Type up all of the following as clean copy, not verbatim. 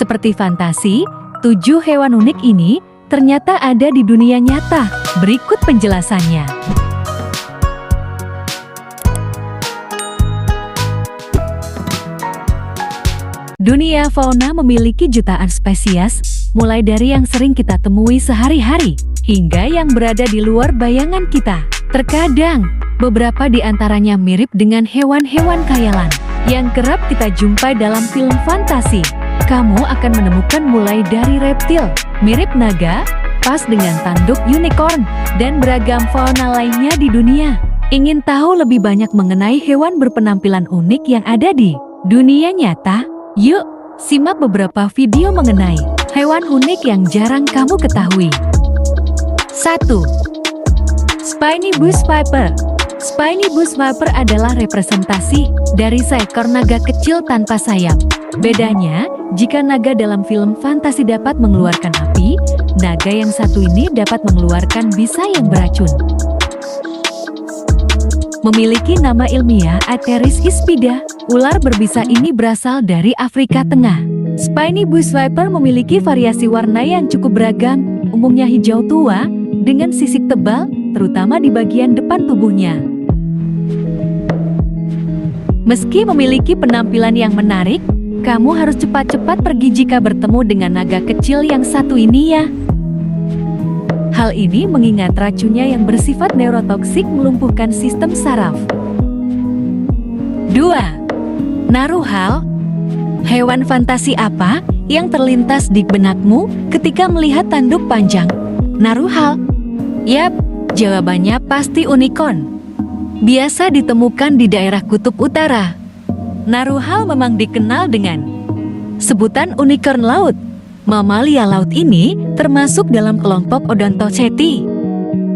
Seperti fantasi, 7 hewan unik ini ternyata ada di dunia nyata. Berikut penjelasannya. Dunia fauna memiliki jutaan spesies, mulai dari yang sering kita temui sehari-hari, hingga yang berada di luar bayangan kita. Terkadang, beberapa di antaranya mirip dengan hewan-hewan khayalan yang kerap kita jumpai dalam film fantasi. Kamu akan menemukan mulai dari reptil, mirip naga, pas dengan tanduk unicorn, dan beragam fauna lainnya di dunia. Ingin tahu lebih banyak mengenai hewan berpenampilan unik yang ada di dunia nyata? Yuk, simak beberapa video mengenai hewan unik yang jarang kamu ketahui. 1. Spiny Bush Viper. Spiny Bush Viper adalah representasi dari seekor naga kecil tanpa sayap. Bedanya, jika naga dalam film fantasi dapat mengeluarkan api, naga yang satu ini dapat mengeluarkan bisa yang beracun. Memiliki nama ilmiah Atheris ispida, ular berbisa ini berasal dari Afrika Tengah. Spiny Bush Viper memiliki variasi warna yang cukup beragam, umumnya hijau tua, dengan sisik tebal, terutama di bagian depan tubuhnya. Meski memiliki penampilan yang menarik, kamu harus cepat-cepat pergi jika bertemu dengan naga kecil yang satu ini ya. Hal ini mengingat racunnya yang bersifat neurotoksik melumpuhkan sistem saraf. 2. Naruhal. Hewan fantasi apa yang terlintas di benakmu ketika melihat tanduk panjang naruhal? Yap, jawabannya pasti unicorn. Biasa ditemukan di daerah kutub utara. Naruhal memang dikenal dengan sebutan unicorn laut. Mamalia laut ini termasuk dalam kelompok Odontoceti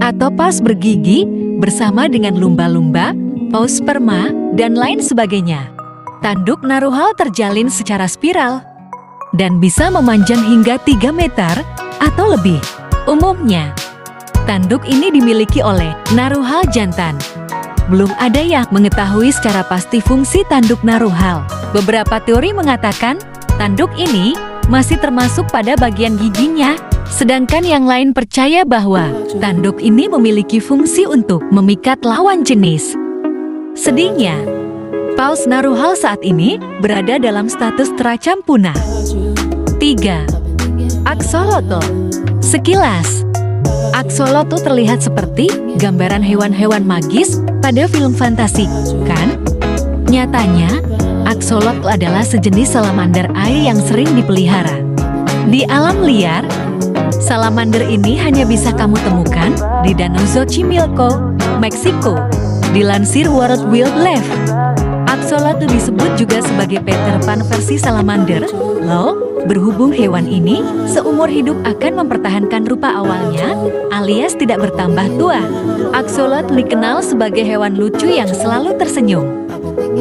atau paus bergigi bersama dengan lumba-lumba, paus sperma, dan lain sebagainya. Tanduk naruhal terjalin secara spiral dan bisa memanjang hingga 3 meter atau lebih. Umumnya, tanduk ini dimiliki oleh naruhal jantan. Belum ada yang mengetahui secara pasti fungsi tanduk naruhal. Beberapa teori mengatakan tanduk ini masih termasuk pada bagian giginya, sedangkan yang lain percaya bahwa tanduk ini memiliki fungsi untuk memikat lawan jenis. Sedihnya, paus naruhal saat ini berada dalam status terancam punah. 3. Axolotl. Sekilas, Axolotl terlihat seperti gambaran hewan-hewan magis pada film fantasi, kan? Nyatanya, Axolotl adalah sejenis salamander air yang sering dipelihara. Di alam liar, salamander ini hanya bisa kamu temukan di Danau Xochimilco, Meksiko. Dilansir World Wildlife, Axolotl disebut juga sebagai Peter Pan versi salamander. Loh, berhubung hewan ini seumur hidup akan mempertahankan rupa awalnya, alias tidak bertambah tua. Axolotl dikenal sebagai hewan lucu yang selalu tersenyum.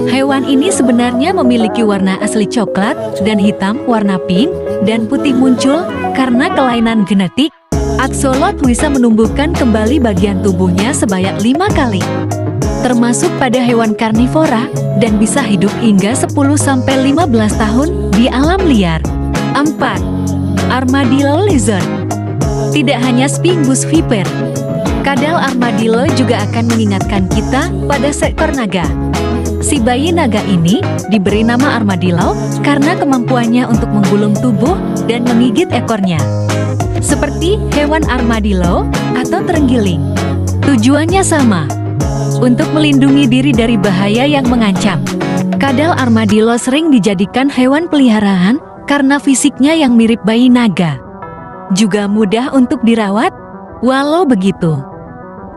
Hewan ini sebenarnya memiliki warna asli coklat dan hitam, warna pink, dan putih muncul karena kelainan genetik. Axolotl bisa menumbuhkan kembali bagian tubuhnya sebanyak 5 kali. Termasuk pada hewan karnivora dan bisa hidup hingga 10-15 tahun di alam liar. 4. Armadillo lizard. Tidak hanya Spiny Bush Viper, kadal armadillo juga akan mengingatkan kita pada seekor naga. Si bayi naga ini diberi nama armadillo karena kemampuannya untuk menggulung tubuh dan menggigit ekornya. Seperti hewan armadillo atau terenggiling. Tujuannya sama, untuk melindungi diri dari bahaya yang mengancam. Kadal armadillo sering dijadikan hewan peliharaan karena fisiknya yang mirip bayi naga. Juga mudah untuk dirawat. Walau begitu,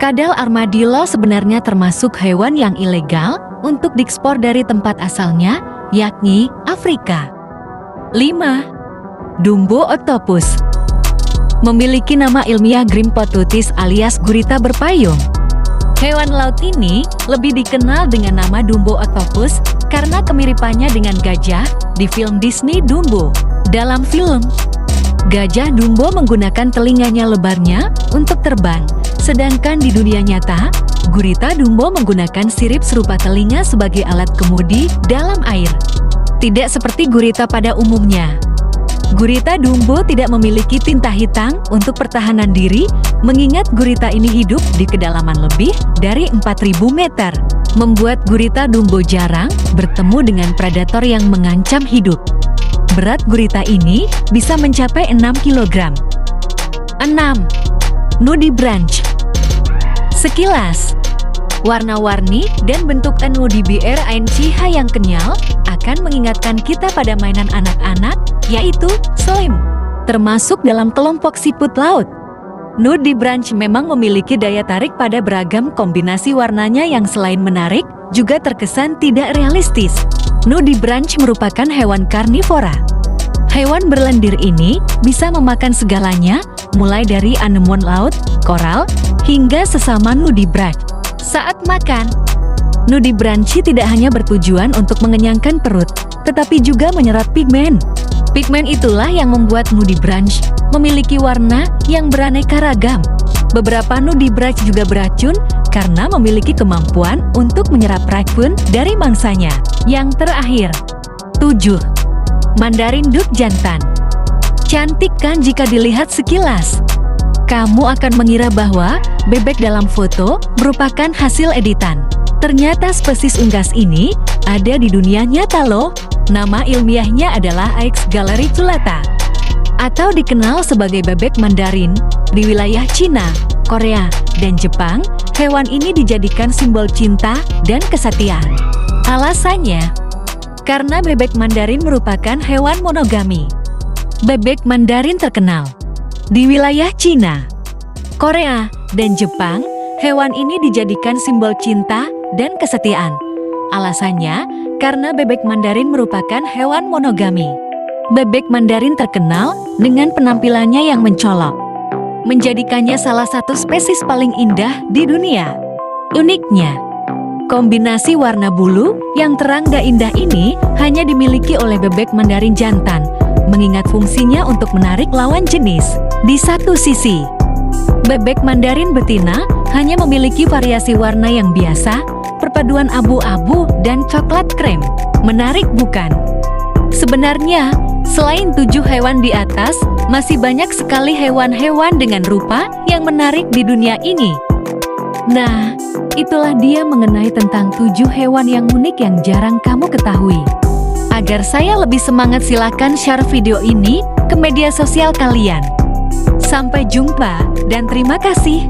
kadal armadillo sebenarnya termasuk hewan yang ilegal untuk diekspor dari tempat asalnya, yakni Afrika. 5. Dumbo octopus. Memiliki nama ilmiah Grimpotutis alias gurita berpayung. Hewan laut ini lebih dikenal dengan nama Dumbo octopus karena kemiripannya dengan gajah di film Disney Dumbo. Dalam film, gajah Dumbo menggunakan telinganya lebarnya untuk terbang, sedangkan di dunia nyata, gurita Dumbo menggunakan sirip serupa telinga sebagai alat kemudi dalam air. Tidak seperti gurita pada umumnya. Gurita Dumbo tidak memiliki tinta hitam untuk pertahanan diri, mengingat gurita ini hidup di kedalaman lebih dari 4.000 meter, membuat gurita Dumbo jarang bertemu dengan predator yang mengancam hidup. Berat gurita ini bisa mencapai 6 kg. 6. Nudibranch. Sekilas, warna-warni dan bentuk nudibranch yang kenyal akan mengingatkan kita pada mainan anak-anak, yaitu slime, termasuk dalam kelompok siput laut. Nudibranch memang memiliki daya tarik pada beragam kombinasi warnanya yang selain menarik, juga terkesan tidak realistis. Nudibranch merupakan hewan karnivora. Hewan berlendir ini bisa memakan segalanya, mulai dari anemon laut, koral, hingga sesama nudibranch. Saat makan, nudibranch tidak hanya bertujuan untuk mengenyangkan perut, tetapi juga menyerap pigmen. Pigmen itulah yang membuat nudibranch memiliki warna yang beraneka ragam. Beberapa nudibranch juga beracun karena memiliki kemampuan untuk menyerap racun dari mangsanya. Yang terakhir, 7. Mandarin Duck Jantan. Cantik kan jika dilihat sekilas? Kamu akan mengira bahwa bebek dalam foto merupakan hasil editan. Ternyata spesies unggas ini ada di dunia nyata loh. Nama ilmiahnya adalah Aix galericulata, atau dikenal sebagai bebek Mandarin. Di wilayah Cina, Korea, dan Jepang, hewan ini dijadikan simbol cinta dan kesetiaan. Alasannya, karena bebek Mandarin merupakan hewan monogami. Bebek Mandarin terkenal di wilayah Cina, Korea, dan Jepang. Hewan ini dijadikan simbol cinta dan kesetiaan. Alasannya, karena bebek Mandarin merupakan hewan monogami. Bebek Mandarin terkenal dengan penampilannya yang mencolok, menjadikannya salah satu spesies paling indah di dunia. Uniknya, kombinasi warna bulu yang terang dan indah ini hanya dimiliki oleh bebek Mandarin jantan, mengingat fungsinya untuk menarik lawan jenis. Di satu sisi, bebek Mandarin betina hanya memiliki variasi warna yang biasa, perpaduan abu-abu dan coklat krem. Menarik bukan? Sebenarnya, selain 7 hewan di atas, masih banyak sekali hewan-hewan dengan rupa yang menarik di dunia ini. Nah, itulah dia mengenai tentang 7 hewan yang unik yang jarang kamu ketahui. Agar saya lebih semangat, silakan share video ini ke media sosial kalian. Sampai jumpa dan terima kasih.